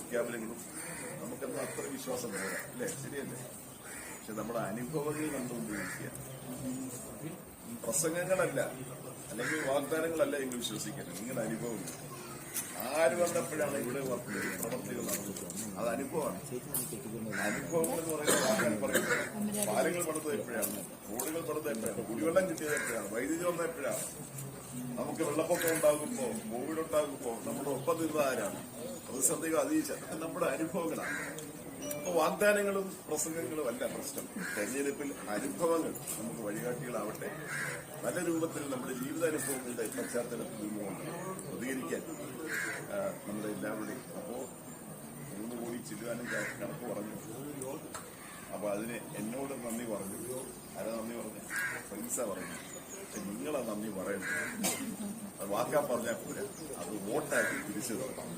പ്രഖ്യാപനങ്ങളും നമുക്കെന്താ അത്ര വിശ്വാസം പോരാ അല്ലേ? ശരിയല്ലേ? പക്ഷെ നമ്മുടെ അനുഭവങ്ങൾ കണ്ടുകൊണ്ടിരിക്കുക. പ്രസംഗങ്ങളല്ല അല്ലെങ്കിൽ വാഗ്ദാനങ്ങളല്ല എങ്കിൽ വിശ്വസിക്കണം. നിങ്ങളുടെ അനുഭവങ്ങൾ ആര് വന്നപ്പോഴാണ് ഇവിടെ പ്രവർത്തികൾ നടന്നത്? അത് അനുഭവമാണ്. അനുഭവങ്ങൾ എന്ന് പറയുന്നത് വാഗ്ദാനം പറയുന്നത് പാലങ്ങൾ പണിത് എപ്പോഴാണ്, റോഡുകൾ പണിത് എപ്പോഴാണ്, കുടിവെള്ളം കിട്ടിയത് എപ്പോഴാണ്, വൈദ്യുതി വന്ന എപ്പോഴാണ്, നമുക്ക് വെള്ളപ്പൊക്കം ഉണ്ടാകുമ്പോ, കോവിഡ് ഉണ്ടാകുമ്പോ നമ്മുടെ ഒപ്പം നിന്ന ആരാണ്, പ്രതിസന്ധികൾ അതിജീവിച്ച നമ്മുടെ അനുഭവങ്ങളാണ്. അപ്പൊ വാഗ്ദാനങ്ങളും പ്രസംഗങ്ങളും അല്ല പ്രശ്നം. തെരഞ്ഞെടുപ്പിൽ അനുഭവങ്ങൾ നമുക്ക് വഴികാട്ടികളാവട്ടെ. നല്ല രൂപത്തിൽ നമ്മുടെ ജീവിതാനുഭവങ്ങളുടെ പശ്ചാത്തലത്തിൽ നിന്നുകൊണ്ട് പ്രതികരിക്കാൻ നമ്മുടെ എല്ലാവരുടെയും. അപ്പോ 3 കോടി ചെല്ലുവാനും കണക്ക് പറഞ്ഞു. അപ്പൊ അതിന് എന്നോട് നന്ദി പറഞ്ഞു. ആരാ നന്ദി പറഞ്ഞു? പൈസ പറഞ്ഞു. നിങ്ങളാ നന്ദി പറയുന്നത്. അത് വാക്കാ പറഞ്ഞാൽ പോരാ, അത് വോട്ടാക്കി തിരിച്ചു തരണം.